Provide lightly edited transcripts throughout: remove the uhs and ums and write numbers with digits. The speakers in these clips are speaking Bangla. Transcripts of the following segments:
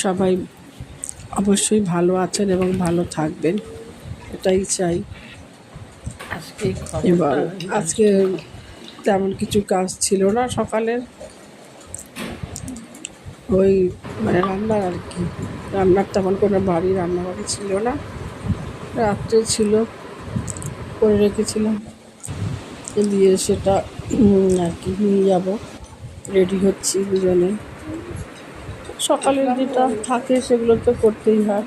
সবাই অবশ্যই ভালো আছেন এবং ভালো থাকবেন, এটাই চাই। এবং আজকে তেমন কিছু কাজ ছিল না সকালের, ওই মানে রান্নার আর কি। রান্নার তেমন কোনো রান্নাবাড়ি ছিল না, রাত্রে ছিল, করে রেখেছিলাম, দিয়ে সেটা আর কি নিয়ে যাবো। রেডি হচ্ছি দুজনে। সকালের যেটা থাকে সেগুলো তো করতেই হয়,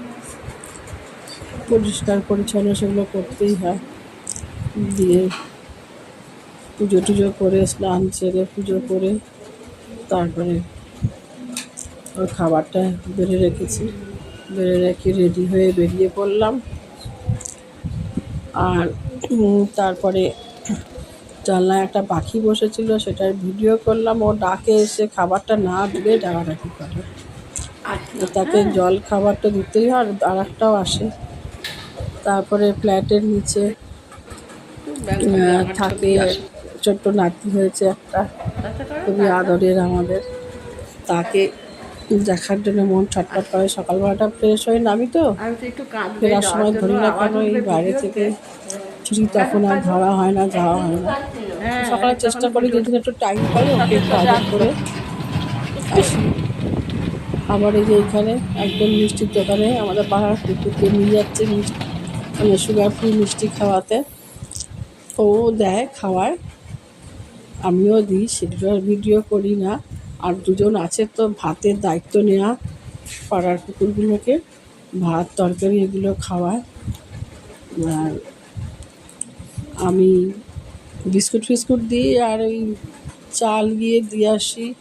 পরিষ্কার পরিচ্ছন্ন সেগুলো করতেই হয়। দিয়ে পুজো টুজো করে, স্নান সেরে পুজো করে তারপরে ওর খাবারটা বেড়ে রেখেছি, বেড়ে রেখে রেডি হয়ে বেরিয়ে পড়লাম। আর তারপরে জানলায় একটা পাখি বসেছিল, সেটার ভিডিও করলাম। ও ডাকে এসে খাবারটা না দিলে ডাকাডাকি করে, তাকে জল খাবারটা দিতেই হয়, আর একটাও আসে। তারপরে ফ্ল্যাটের নিচে থাকে, ছোট্ট নাতি হয়েছে একটা, খুবই আদরের আমাদের। তাকে দেখার জন্য মন ছটফট করে। সকালবেলাটা ফ্রেশ হয়ে নামি তো, ফেরার সময় ধরি না কেন এই বাইরে থেকে ছুটি, তখন আর ধরা হয় না, যাওয়া হয় না। সকালে চেষ্টা করি যেদিন একটু টাইম পাই ওকে একটু আদর করে আসি। আবার এই যে এখানে একদম মিষ্টির দোকানে আমাদের পাড়ার কুকুরকে নিয়ে যাচ্ছে মিষ্টি, মানে সুগার ফ্রি মিষ্টি খাওয়াতে। ও দেয়, খাওয়ায়, আমিও দিই, সেগুলো ভিডিও করি না। আর দুজন আছে তো ভাতের দায়িত্ব নেওয়া, পাড়ার কুকুরগুলোকে ভাত তরকারি এগুলো খাওয়ায়। আর আমি বিস্কুট ফিস্কুট দিই, আর ওই চাল গিয়ে দিয়ে আসি।